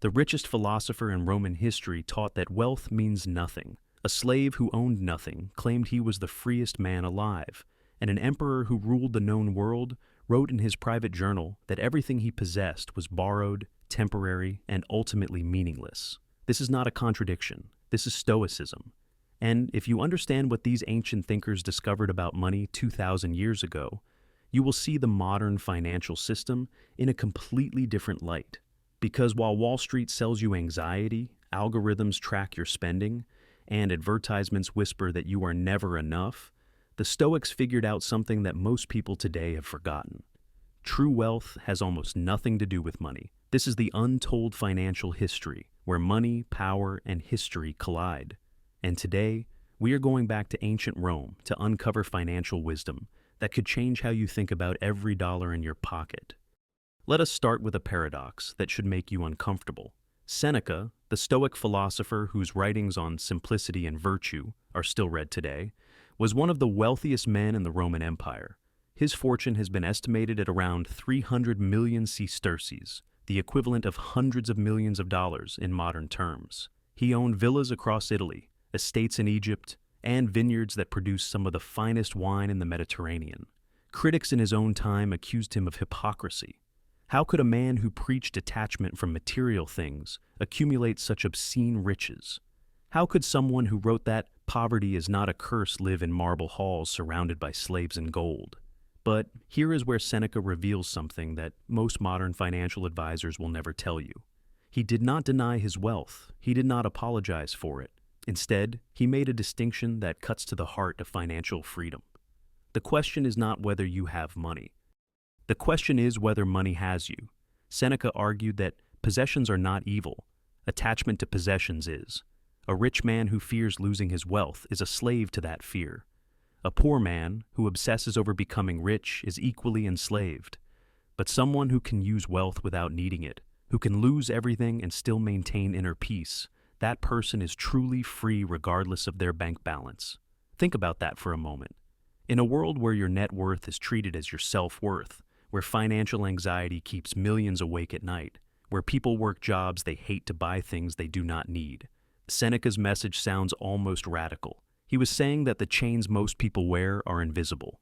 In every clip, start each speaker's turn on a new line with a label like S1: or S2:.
S1: The richest philosopher in Roman history taught that wealth means nothing. A slave who owned nothing claimed he was the freest man alive, and an emperor who ruled the known world wrote in his private journal that everything he possessed was borrowed, temporary, and ultimately meaningless. This is not a contradiction. This is Stoicism. And if you understand what these ancient thinkers discovered about money 2,000 years ago, you will see the modern financial system in a completely different light. Because while Wall Street sells you anxiety, algorithms track your spending, and advertisements whisper that you are never enough, the Stoics figured out something that most people today have forgotten. True wealth has almost nothing to do with money. This is the untold financial history, where money, power, and history collide. And today, we are going back to ancient Rome to uncover financial wisdom that could change how you think about every dollar in your pocket. Let us start with a paradox that should make you uncomfortable. Seneca, the Stoic philosopher whose writings on simplicity and virtue are still read today, was one of the wealthiest men in the Roman Empire. His fortune has been estimated at around 300 million sesterces, the equivalent of hundreds of millions of dollars in modern terms. He owned villas across Italy, estates in Egypt, and vineyards that produced some of the finest wine in the Mediterranean. Critics in his own time accused him of hypocrisy. How could a man who preached detachment from material things accumulate such obscene riches? How could someone who wrote that poverty is not a curse live in marble halls surrounded by slaves and gold? But here is where Seneca reveals something that most modern financial advisors will never tell you. He did not deny his wealth. He did not apologize for it. Instead, he made a distinction that cuts to the heart of financial freedom. The question is not whether you have money. The question is whether money has you. Seneca argued that possessions are not evil. Attachment to possessions is. A rich man who fears losing his wealth is a slave to that fear. A poor man who obsesses over becoming rich is equally enslaved. But someone who can use wealth without needing it, who can lose everything and still maintain inner peace, that person is truly free regardless of their bank balance. Think about that for a moment. In a world where your net worth is treated as your self-worth, where financial anxiety keeps millions awake at night, where people work jobs they hate to buy things they do not need, Seneca's message sounds almost radical. He was saying that the chains most people wear are invisible,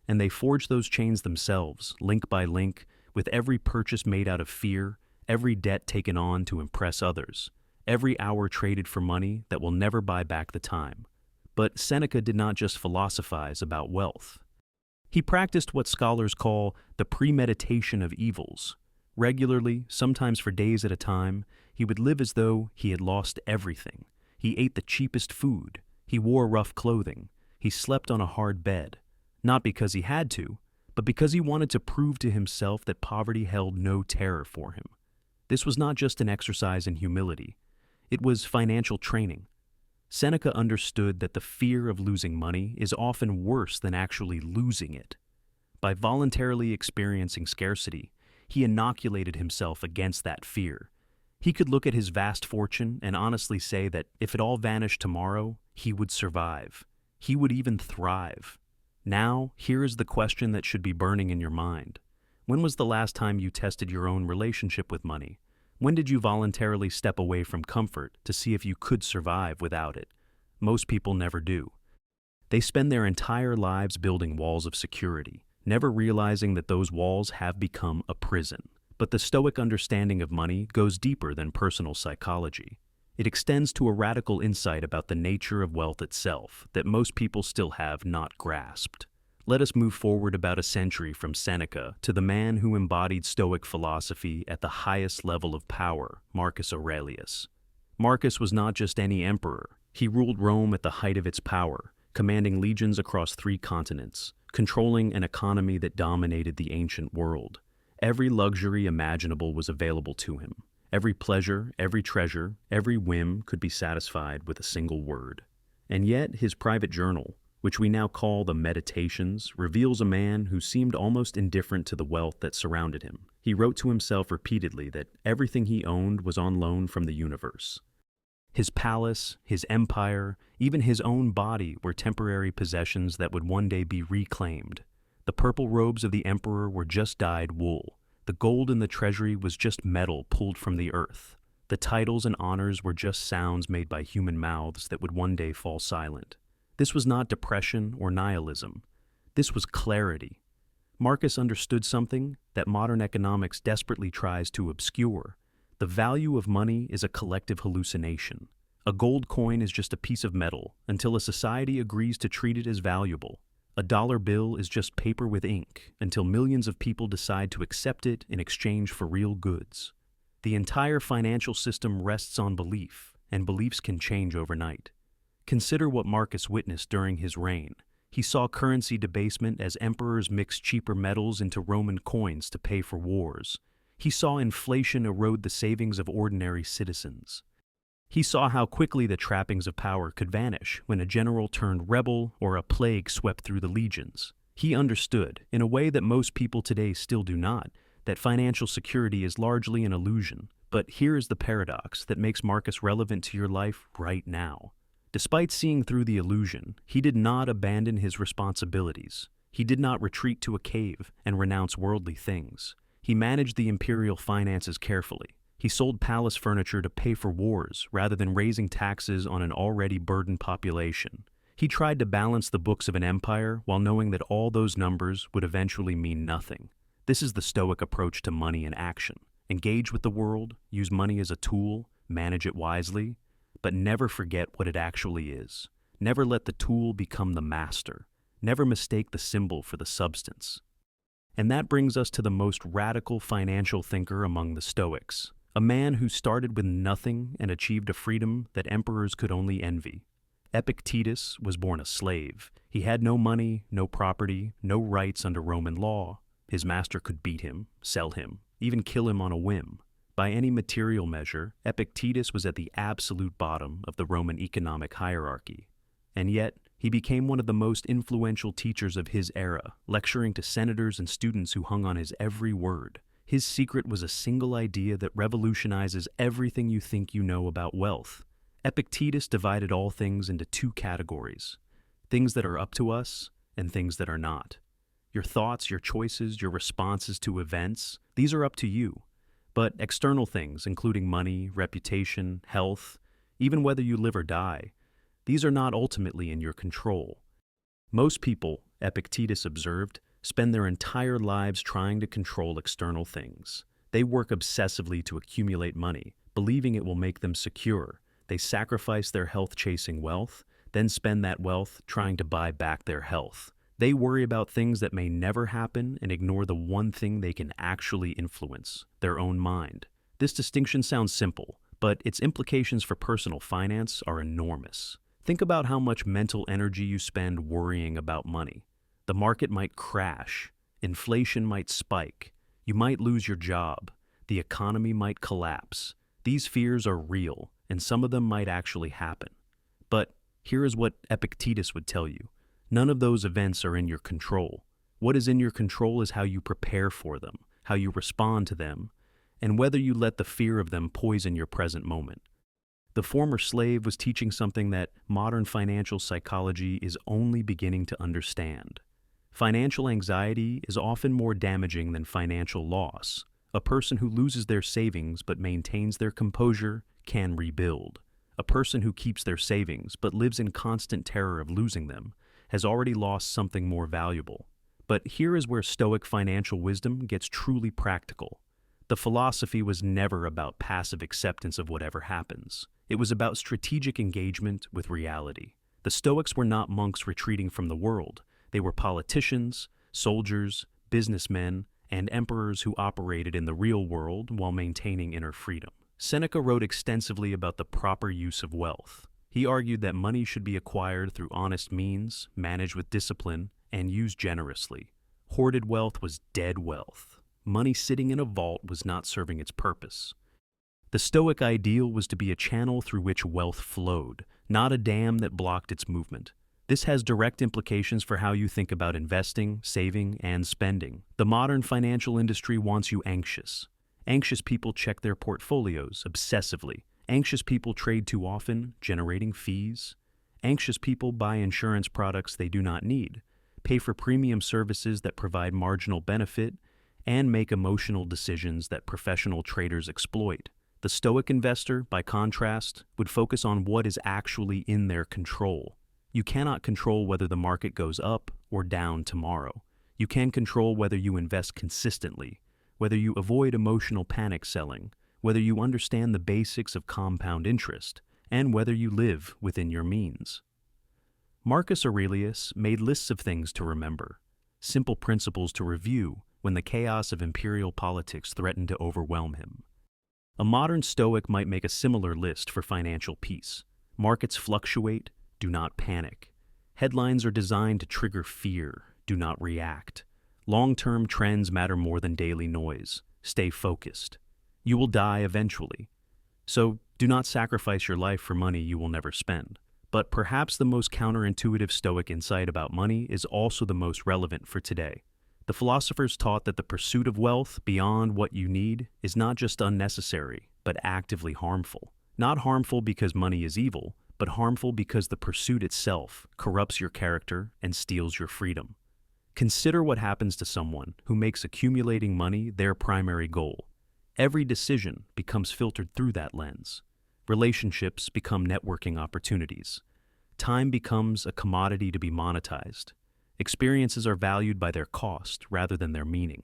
S1: and they forge those chains themselves, link by link, with every purchase made out of fear, every debt taken on to impress others, every hour traded for money that will never buy back the time. But Seneca did not just philosophize about wealth. He practiced what scholars call the premeditation of evils. Regularly, sometimes for days at a time, he would live as though he had lost everything. He ate the cheapest food. He wore rough clothing. He slept on a hard bed. Not because he had to, but because he wanted to prove to himself that poverty held no terror for him. This was not just an exercise in humility. It was financial training. Seneca understood that the fear of losing money is often worse than actually losing it. By voluntarily experiencing scarcity, he inoculated himself against that fear. He could look at his vast fortune and honestly say that if it all vanished tomorrow, he would survive. He would even thrive. Now, here is the question that should be burning in your mind. When was the last time you tested your own relationship with money? When did you voluntarily step away from comfort to see if you could survive without it? Most people never do. They spend their entire lives building walls of security, never realizing that those walls have become a prison. But the Stoic understanding of money goes deeper than personal psychology. It extends to a radical insight about the nature of wealth itself that most people still have not grasped. Let us move forward about a century from Seneca to the man who embodied Stoic philosophy at the highest level of power, Marcus Aurelius. Marcus was not just any emperor. He ruled Rome at the height of its power, commanding legions across 3 continents, controlling an economy that dominated the ancient world. Every luxury imaginable was available to him. Every pleasure, every treasure, every whim could be satisfied with a single word. And yet his private journal, which we now call the Meditations, reveals a man who seemed almost indifferent to the wealth that surrounded him. He wrote to himself repeatedly that everything he owned was on loan from the universe. His palace, his empire, even his own body were temporary possessions that would one day be reclaimed. The purple robes of the emperor were just dyed wool. The gold in the treasury was just metal pulled from the earth. The titles and honors were just sounds made by human mouths that would one day fall silent. This was not depression or nihilism. This was clarity. Marcus understood something that modern economics desperately tries to obscure. The value of money is a collective hallucination. A gold coin is just a piece of metal until a society agrees to treat it as valuable. A dollar bill is just paper with ink until millions of people decide to accept it in exchange for real goods. The entire financial system rests on belief, and beliefs can change overnight. Consider what Marcus witnessed during his reign. He saw currency debasement as emperors mixed cheaper metals into Roman coins to pay for wars. He saw inflation erode the savings of ordinary citizens. He saw how quickly the trappings of power could vanish when a general turned rebel or a plague swept through the legions. He understood, in a way that most people today still do not, that financial security is largely an illusion. But here is the paradox that makes Marcus relevant to your life right now. Despite seeing through the illusion, he did not abandon his responsibilities. He did not retreat to a cave and renounce worldly things. He managed the imperial finances carefully. He sold palace furniture to pay for wars rather than raising taxes on an already burdened population. He tried to balance the books of an empire while knowing that all those numbers would eventually mean nothing. This is the Stoic approach to money in action. Engage with the world, use money as a tool, manage it wisely, but never forget what it actually is. Never let the tool become the master. Never mistake the symbol for the substance. And that brings us to the most radical financial thinker among the Stoics, a man who started with nothing and achieved a freedom that emperors could only envy. Epictetus was born a slave. He had no money, no property, no rights under Roman law. His master could beat him, sell him, even kill him on a whim. By any material measure, Epictetus was at the absolute bottom of the Roman economic hierarchy. And yet, he became one of the most influential teachers of his era, lecturing to senators and students who hung on his every word. His secret was a single idea that revolutionizes everything you think you know about wealth. Epictetus divided all things into two categories: things that are up to us and things that are not. Your thoughts, your choices, your responses to events, these are up to you. But external things, including money, reputation, health, even whether you live or die, these are not ultimately in your control. Most people, Epictetus observed, spend their entire lives trying to control external things. They work obsessively to accumulate money, believing it will make them secure. They sacrifice their health chasing wealth, then spend that wealth trying to buy back their health. They worry about things that may never happen and ignore the one thing they can actually influence, their own mind. This distinction sounds simple, but its implications for personal finance are enormous. Think about how much mental energy you spend worrying about money. The market might crash, inflation might spike, you might lose your job, the economy might collapse. These fears are real, and some of them might actually happen. But here is what Epictetus would tell you. None of those events are in your control. What is in your control is how you prepare for them, how you respond to them, and whether you let the fear of them poison your present moment. The former slave was teaching something that modern financial psychology is only beginning to understand. Financial anxiety is often more damaging than financial loss. A person who loses their savings but maintains their composure can rebuild. A person who keeps their savings but lives in constant terror of losing them has already lost something more valuable. But here is where Stoic financial wisdom gets truly practical. The philosophy was never about passive acceptance of whatever happens. It was about strategic engagement with reality. The Stoics were not monks retreating from the world. They were politicians, soldiers, businessmen, and emperors who operated in the real world while maintaining inner freedom. Seneca wrote extensively about the proper use of wealth. He argued that money should be acquired through honest means, managed with discipline, and used generously. Hoarded wealth was dead wealth. Money sitting in a vault was not serving its purpose. The Stoic ideal was to be a channel through which wealth flowed, not a dam that blocked its movement. This has direct implications for how you think about investing, saving, and spending. The modern financial industry wants you anxious. Anxious people check their portfolios obsessively. Anxious people trade too often, generating fees. Anxious people buy insurance products they do not need, pay for premium services that provide marginal benefit, and make emotional decisions that professional traders exploit. The Stoic investor, by contrast, would focus on what is actually in their control. You cannot control whether the market goes up or down tomorrow. You can control whether you invest consistently, whether you avoid emotional panic selling, whether you understand the basics of compound interest, and whether you live within your means. Marcus Aurelius made lists of things to remember, simple principles to review when the chaos of imperial politics threatened to overwhelm him. A modern Stoic might make a similar list for financial peace. Markets fluctuate, do not panic. Headlines are designed to trigger fear, do not react. Long-term trends matter more than daily noise. Stay focused. You will die eventually. So do not sacrifice your life for money you will never spend. But perhaps the most counterintuitive Stoic insight about money is also the most relevant for today. The philosophers taught that the pursuit of wealth beyond what you need is not just unnecessary, but actively harmful. Not harmful because money is evil, but harmful because the pursuit itself corrupts your character and steals your freedom. Consider what happens to someone who makes accumulating money their primary goal. Every decision becomes filtered through that lens. Relationships become networking opportunities. Time becomes a commodity to be monetized. Experiences are valued by their cost rather than their meaning.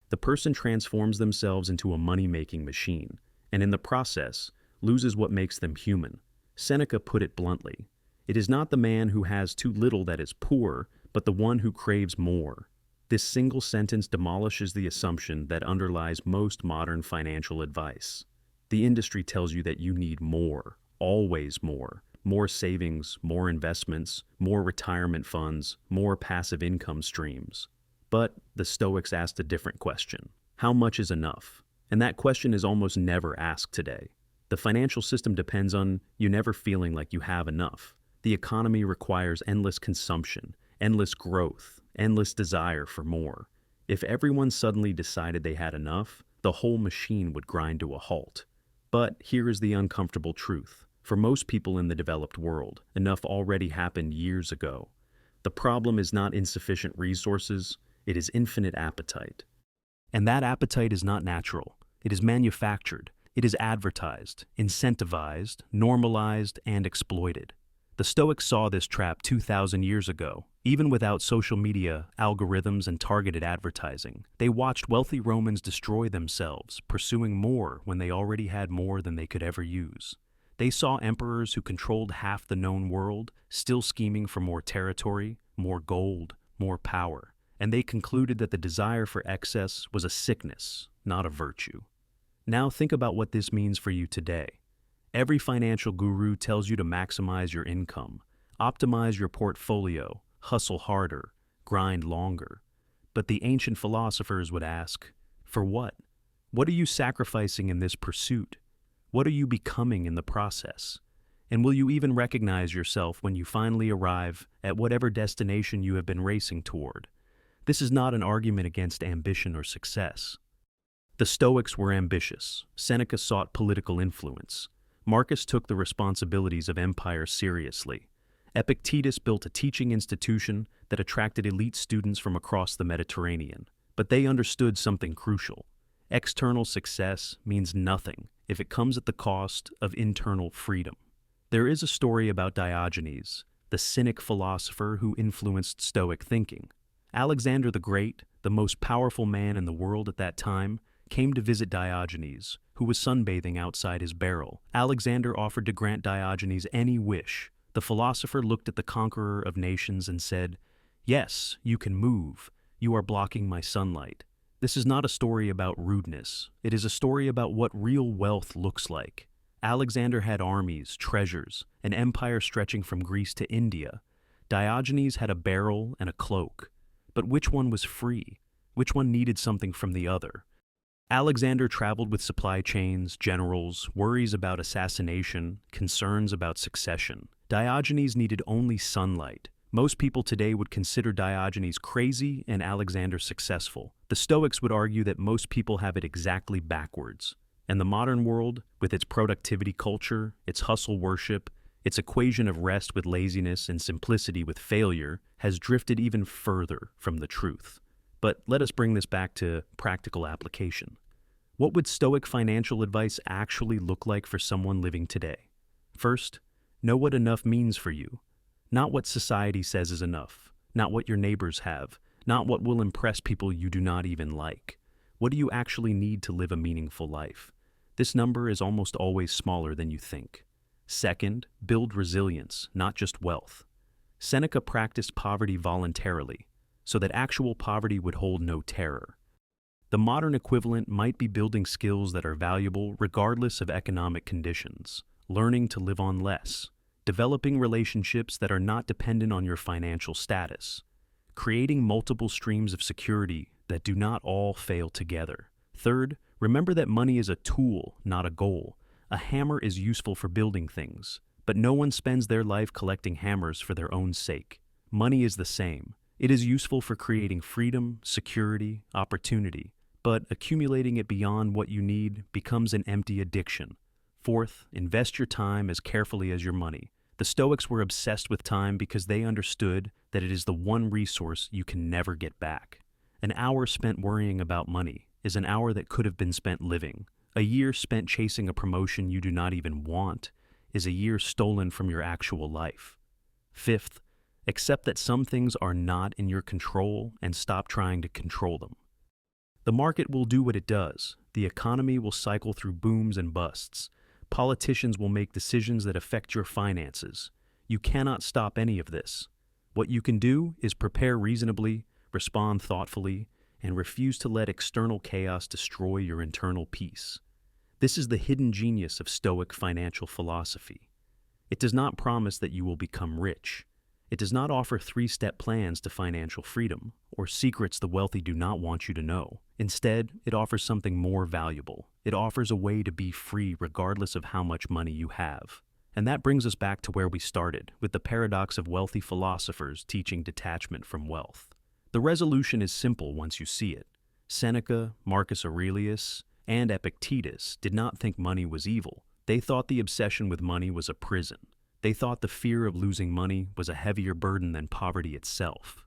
S1: The person transforms themselves into a money-making machine, and in the process, loses what makes them human. Seneca put it bluntly, "It is not the man who has too little that is poor, but the one who craves more." This single sentence demolishes the assumption that underlies most modern financial advice. The industry tells you that you need more, always more. More savings, more investments, more retirement funds, more passive income streams. But the Stoics asked a different question. How much is enough? And that question is almost never asked today. The financial system depends on you never feeling like you have enough. The economy requires endless consumption, endless growth, endless desire for more. If everyone suddenly decided they had enough, the whole machine would grind to a halt. But here is the uncomfortable truth. For most people in the developed world, enough already happened years ago. The problem is not insufficient resources, it is infinite appetite. And that appetite is not natural. It is manufactured. It is advertised, incentivized, normalized, and exploited. The Stoics saw this trap 2,000 years ago. Even without social media, algorithms, and targeted advertising, they watched wealthy Romans destroy themselves, pursuing more when they already had more than they could ever use. They saw emperors who controlled half the known world still scheming for more territory, more gold, more power, and they concluded that the desire for excess was a sickness, not a virtue. Now think about what this means for you today. Every financial guru tells you to maximize your income, optimize your portfolio, hustle harder, grind longer. But the ancient philosophers would ask, for what? What are you sacrificing in this pursuit? What are you becoming in the process? And will you even recognize yourself when you finally arrive at whatever destination you have been racing toward? This is not an argument against ambition or success. The Stoics were ambitious. Seneca sought political influence. Marcus took the responsibilities of empire seriously. Epictetus built a teaching institution that attracted elite students from across the Mediterranean. But they understood something crucial. External success means nothing if it comes at the cost of internal freedom. There is a story about Diogenes, the Cynic philosopher who influenced Stoic thinking. Alexander the Great, the most powerful man in the world at that time, came to visit Diogenes, who was sunbathing outside his barrel. Alexander offered to grant Diogenes any wish. The philosopher looked at the conqueror of nations and said, "Yes, you can move. You are blocking my sunlight." This is not a story about rudeness. It is a story about what real wealth looks like. Alexander had armies, treasures, an empire stretching from Greece to India. Diogenes had a barrel and a cloak. But which one was free? Which one needed something from the other? Alexander traveled with supply chains, generals, worries about assassination, concerns about succession. Diogenes needed only sunlight. Most people today would consider Diogenes crazy and Alexander successful. The Stoics would argue that most people have it exactly backwards. And the modern world, with its productivity culture, its hustle worship, its equation of rest with laziness and simplicity with failure, has drifted even further from the truth. But let us bring this back to practical application. What would Stoic financial advice actually look like for someone living today? First, know what enough means for you. Not what society says is enough, not what your neighbors have, not what will impress people you do not even like. What do you actually need to live a meaningful life? This number is almost always smaller than you think. Second, build resilience, not just wealth. Seneca practiced poverty voluntarily, so that actual poverty would hold no terror. The modern equivalent might be building skills that are valuable regardless of economic conditions, learning to live on less, developing relationships that are not dependent on your financial status, creating multiple streams of security that do not all fail together. Third, remember that money is a tool, not a goal. A hammer is useful for building things, but no one spends their life collecting hammers for their own sake. Money is the same. It is useful for creating freedom, security, opportunity, but accumulating it beyond what you need becomes an empty addiction. Fourth, invest your time as carefully as your money. The Stoics were obsessed with time because they understood that it is the one resource you can never get back. An hour spent worrying about money is an hour that could have been spent living. A year spent chasing a promotion you do not even want is a year stolen from your actual life. Fifth, accept that some things are not in your control and stop trying to control them. The market will do what it does. The economy will cycle through booms and busts. Politicians will make decisions that affect your finances. You cannot stop any of this. What you can do is prepare reasonably, respond thoughtfully, and refuse to let external chaos destroy your internal peace. This is the hidden genius of Stoic financial philosophy. It does not promise that you will become rich. It does not offer three-step plans to financial freedom or secrets the wealthy do not want you to know. Instead, it offers something more valuable. It offers a way to be free regardless of how much money you have. And that brings us back to where we started, with the paradox of wealthy philosophers teaching detachment from wealth. The resolution is simple once you see it. Seneca, Marcus Aurelius, and Epictetus did not think money was evil. They thought the obsession with money was a prison. They thought the fear of losing money was a heavier burden than poverty itself.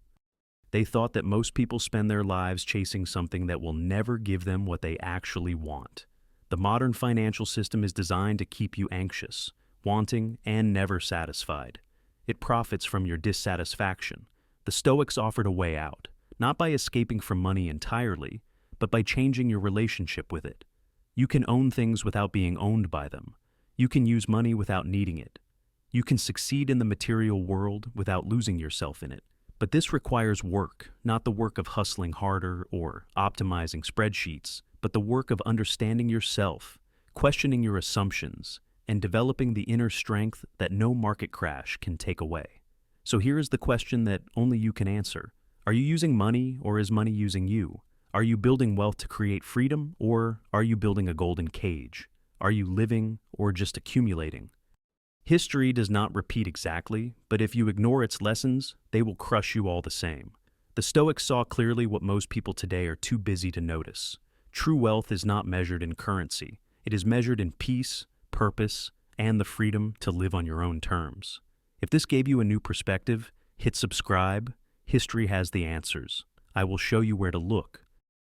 S1: They thought that most people spend their lives chasing something that will never give them what they actually want. The modern financial system is designed to keep you anxious, wanting, and never satisfied. It profits from your dissatisfaction. The Stoics offered a way out, not by escaping from money entirely, but by changing your relationship with it. You can own things without being owned by them. You can use money without needing it. You can succeed in the material world without losing yourself in it. But this requires work, not the work of hustling harder or optimizing spreadsheets, but the work of understanding yourself, questioning your assumptions, and developing the inner strength that no market crash can take away. So here is the question that only you can answer. Are you using money, or is money using you? Are you building wealth to create freedom, or are you building a golden cage? Are you living, or just accumulating? History does not repeat exactly, but if you ignore its lessons, they will crush you all the same. The Stoics saw clearly what most people today are too busy to notice. True wealth is not measured in currency. It is measured in peace, purpose, and the freedom to live on your own terms. If this gave you a new perspective, hit subscribe. History has the answers. I will show you where to look.